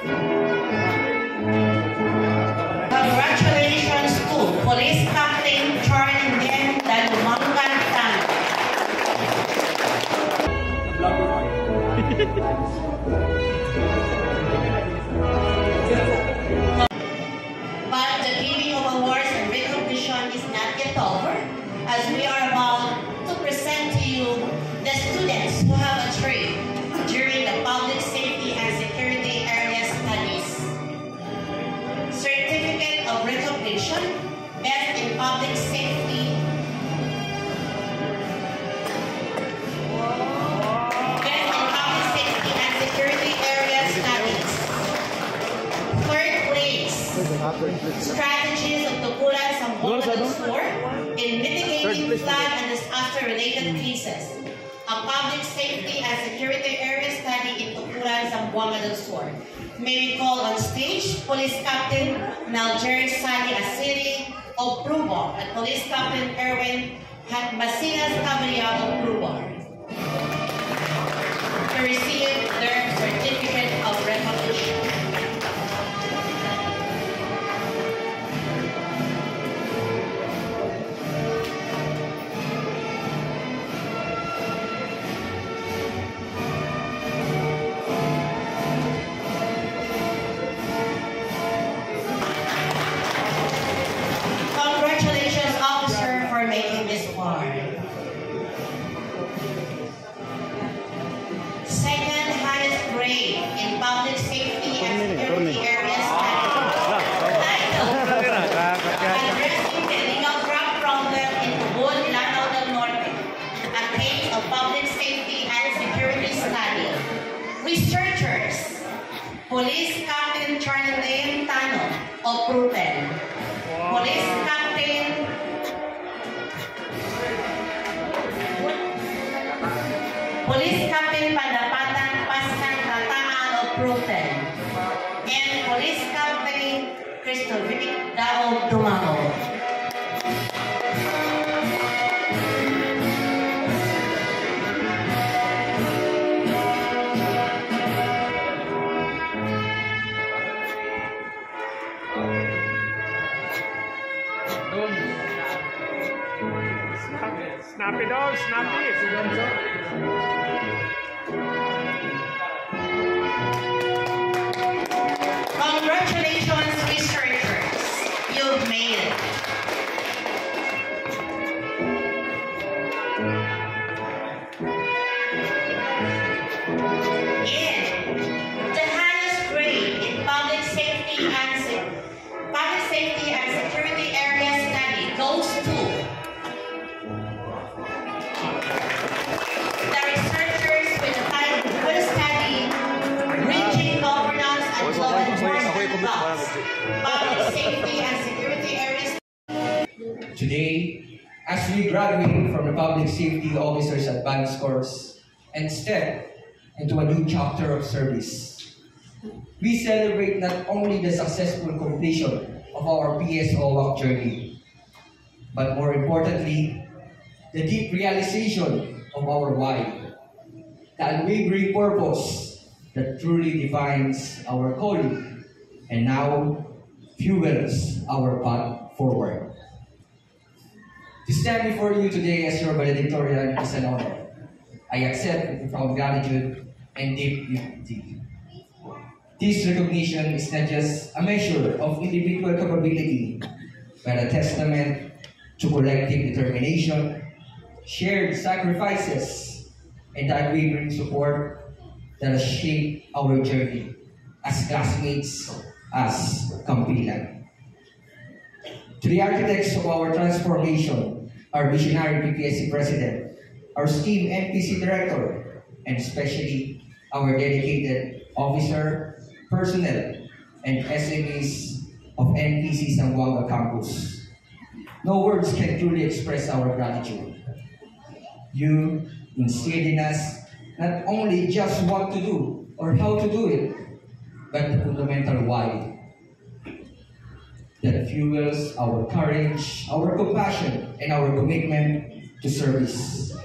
Congratulations to Police Captain Charlie Dalumangan Tan. But the giving of awards and recognition is not yet over, as we are about to present to you the students who have a trade during the Public Safety and Security Area Studies. Certificate of Recognition, Best in Public Safety. Best in Public Safety and Security Area Studies. Third place, Strategies of Tukulan Sambuca del Sur in Mitigating Flood and Disaster-Related Cases. A Public Safety and Security Area Study in Tukulan, Zamboanga del Sur. May we call on stage Police Captain Naljer Sani Asiri of Prubo and Police Captain Erwin Masinas Cabria of Prubo to receive their certificate of recognition. Congratulations, officer, for making this far. Second highest grade in Public Safety and Security Area Study. Title: Addressing the Illegal Drug Problem in Tubod, Lanao del Norte, a case of Public Safety and Security Study. Researchers: Police Captain Charlie Tano of Pruben. Police Captain Padapatan Pascan Tataan of Pruben. And Police Captain Cristovic Dao Dumago. Snappy dog, snappy. Congratulations, researchers. You've made it. And the highest grade in Public Safety and Security Area Study goes to the researchers with the title for study Bridging Governance and Law Enforcement Laws, Public Safety and Security Area Study. Today, as we graduate from the Public Safety Officers Advanced Course and step into a new chapter of service, we celebrate not only the successful completion of our PSO walk journey, but more importantly, the deep realization of our why, the unwavering purpose that truly defines our calling and now fuels our path forward. To stand before you today as your valedictorian is an honor. I accept with profound gratitude and deep humility. This recognition is not just a measure of individual capability, but a testament to collective determination, shared sacrifices, and the unwavering support that has shaped our journey as classmates, as Kampilan. To the architects of our transformation, our visionary PPSC President, our esteemed NPC Director, and especially our dedicated officer, personnel, and SMEs of NPC Zamboanga Campus. No words can truly express our gratitude. You instilled in us not only just what to do or how to do it, but the fundamental why that fuels our courage, our compassion, and our commitment to service.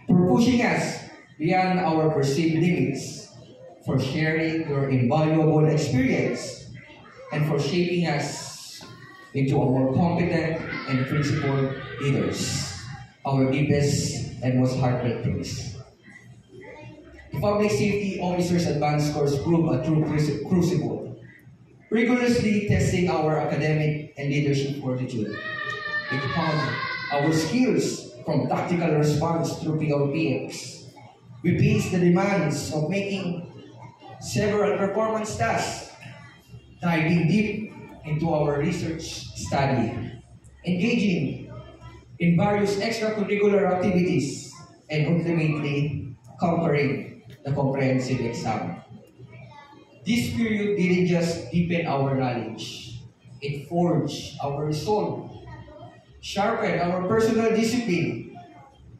For pushing us beyond our perceived limits, for sharing your invaluable experience, and for shaping us into a more competent and principled leaders. Our deepest and most heartfelt thanks. The Public Safety Officers Advanced Course proved a true crucible, rigorously testing our academic and leadership fortitude. It honed our skills from tactical response through POPX. We faced the demands of making several performance tasks, diving deep into our research study, engaging in various extracurricular activities, and ultimately conquering the comprehensive exam. This period didn't just deepen our knowledge, it forged our resolve, sharpened our personal discipline,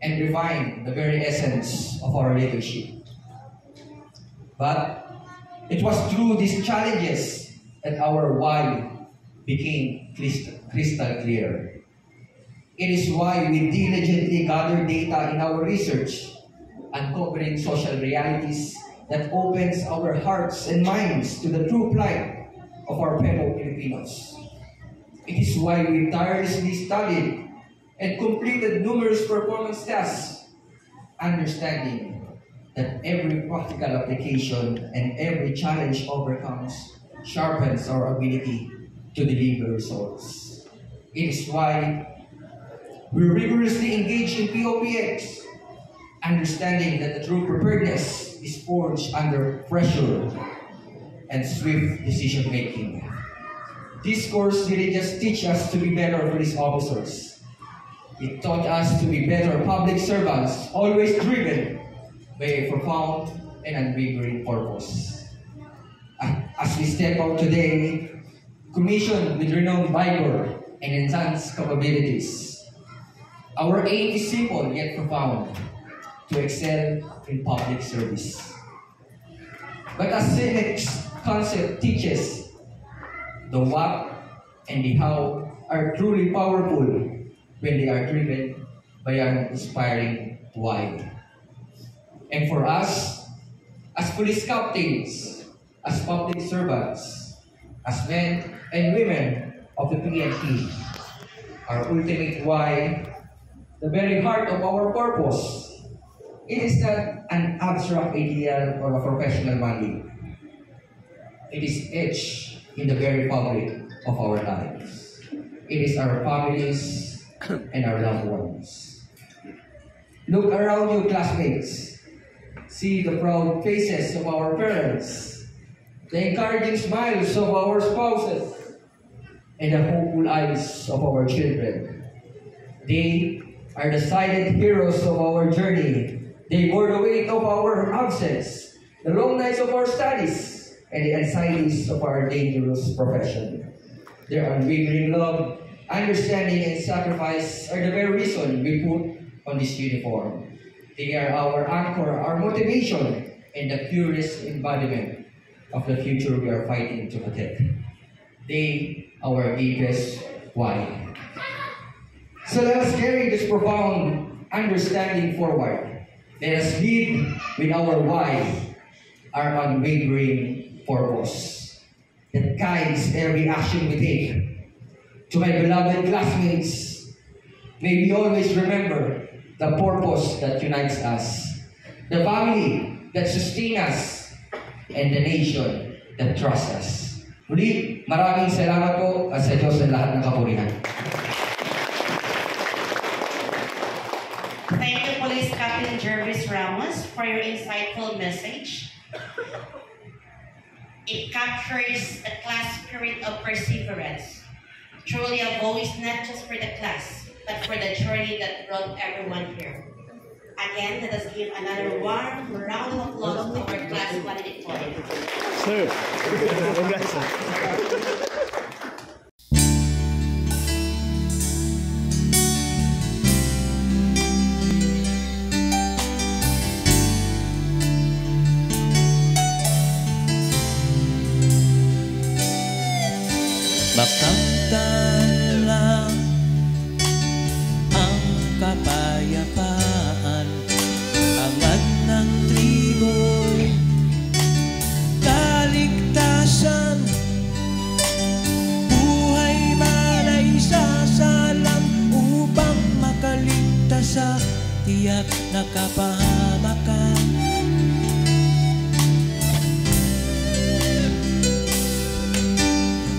and refined the very essence of our leadership. But it was through these challenges that our why became crystal clear. It is why we diligently gather data in our research, uncovering social realities that opens our hearts and minds to the true plight of our fellow Filipinos. It is why we tirelessly studied and completed numerous performance tests, understanding that every practical application and every challenge overcomes sharpens our ability to deliver results. It is why we rigorously engage in POPX, understanding that the true preparedness is forged under pressure and swift decision-making. This course didn't just teach us to be better police officers. It taught us to be better public servants, always driven by a profound and unwavering purpose. As we step out today, commissioned with renowned vigor and enhanced capabilities, our aim is simple yet profound: to excel in public service. But as Senex's concept teaches, the what and the how are truly powerful when they are driven by an inspiring why. And for us, as police captains, as public servants, as men and women of the PNP, our ultimate why, the very heart of our purpose, it is not an abstract ideal or a professional mandate. It is etched in the very fabric of our lives. It is our families and our loved ones. Look around you, classmates. See the proud faces of our parents, the encouraging smiles of our spouses, and the hopeful eyes of our children. They are the silent heroes of our journey. They bore the weight of our absence, the long nights of our studies, and the anxieties of our dangerous profession. Their unwavering love, understanding, and sacrifice are the very reason we put on this uniform. They are our anchor, our motivation, and the purest embodiment of the future we are fighting to protect. They, our deepest why. So let us carry this profound understanding forward. Let us lead with our why, our unwavering purpose that guides every action we take. To my beloved classmates, may we always remember the purpose that unites us, the family that sustains us, and the nation that trusts us. Muli, maraming salamat po at sa Diyos ng lahat ng kapurihan. Thank you, Police Captain Jervis Ramos, for your insightful message. It captures a class spirit of perseverance, truly a voice not just for the class, but for the journey that brought everyone here. Again, let us give another warm round of applause to our class valedictorian. Sir, Makamtan lang ang kapayapaan, angat ng tribo'y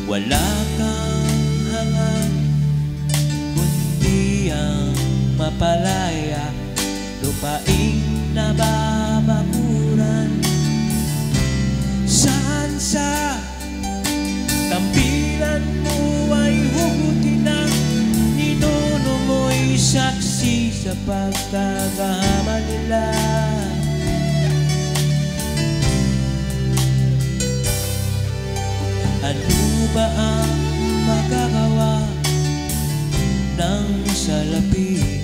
Wala kang hangang, kundi ang mapalaya, lupaing nababakuran. Saan sa tampilan mo ay hugutin ng ninuno mo'y saksi sa pagkakahama nila. Ano ba ang magagawa ng salapi?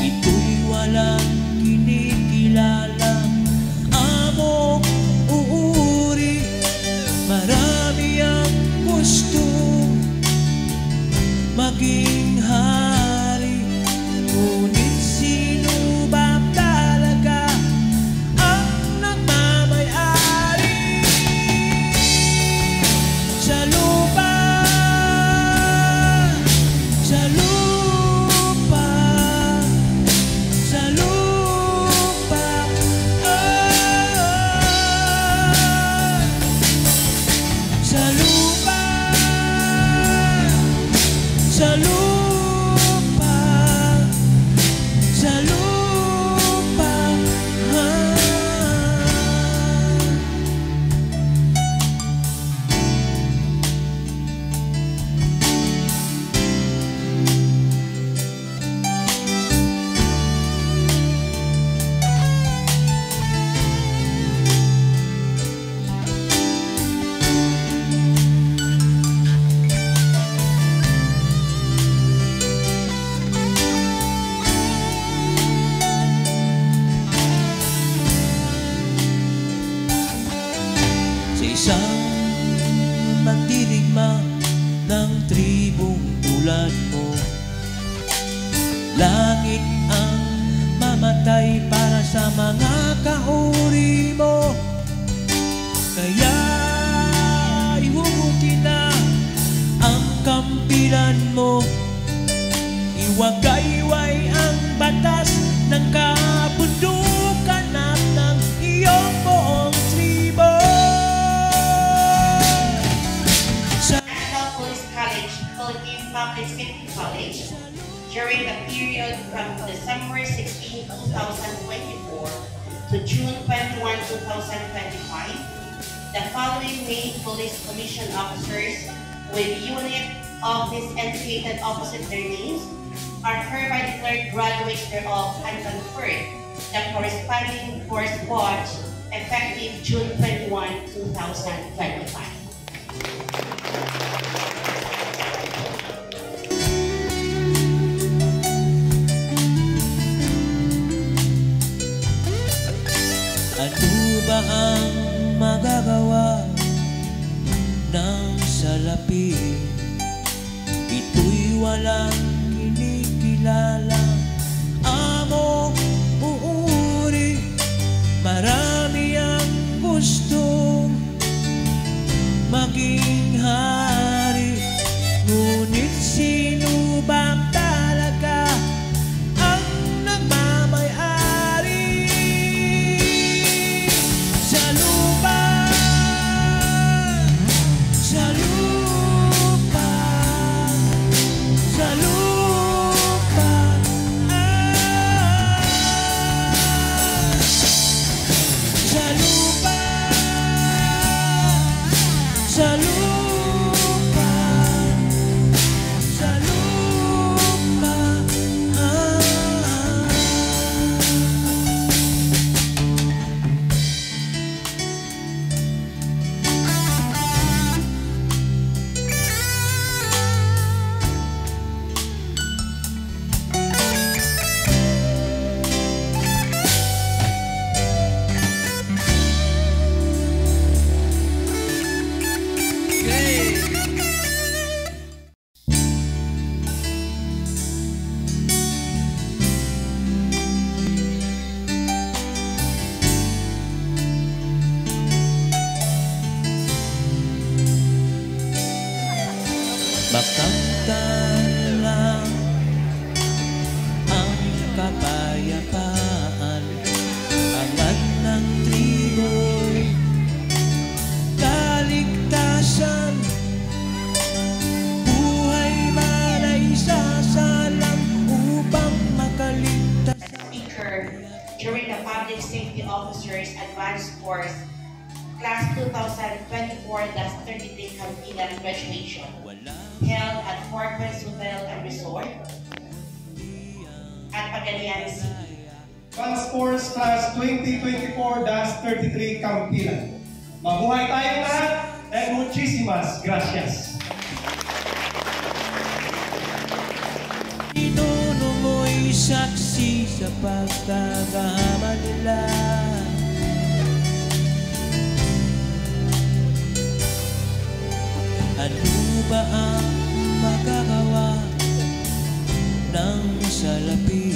Ito'y walang kinikilalang among uuri. Marami ang gusto maging hari, ngunit sino ba talaga ang nagmamay-ari sa lupa? Sa lupa, sa lupa, sa lupa, sa lupa, sa lupa. Sa isang magdirigma ng tribong tulad mo, langit ang mamatay para sa mga kauri mo. Kaya ihugutin na ang kampilan mo, iwagayway ang batas ng kabundukan at ng iyong buong tribo. National Police College, Philippine Public Safety College, during the period from December 16, 2024 to June 21, 2025, the following main police commission officers with unit, office, and located opposite their names are hereby declared graduates thereof and conferred the corresponding course watch effective June 21, 2025. Ano ba ang magagawa ng salapi? Ito'y walang kinikilalang among uuri. Marami ang gustong maging hari, ngunit sino ba talaga ang nagmamay-ari sa lupa? Sa lupa, sa lupa, sa lupa, sa lupa, sa lupa. Makamtan lang ang kapayapaan, angat ng tribo'y kaligtasan Public Safety Officers Advanced Course Class 2024-33 Campilan graduation held at Fort West Hotel and Resort at Pagadian City. Advanced Course Class 2024-33 Campilan. Mabuhay tayong lahat and muchísimas gracias. Pinuno mo'y saksi sa pagkakahama nila. Ano ba ang makagawa ng salapi?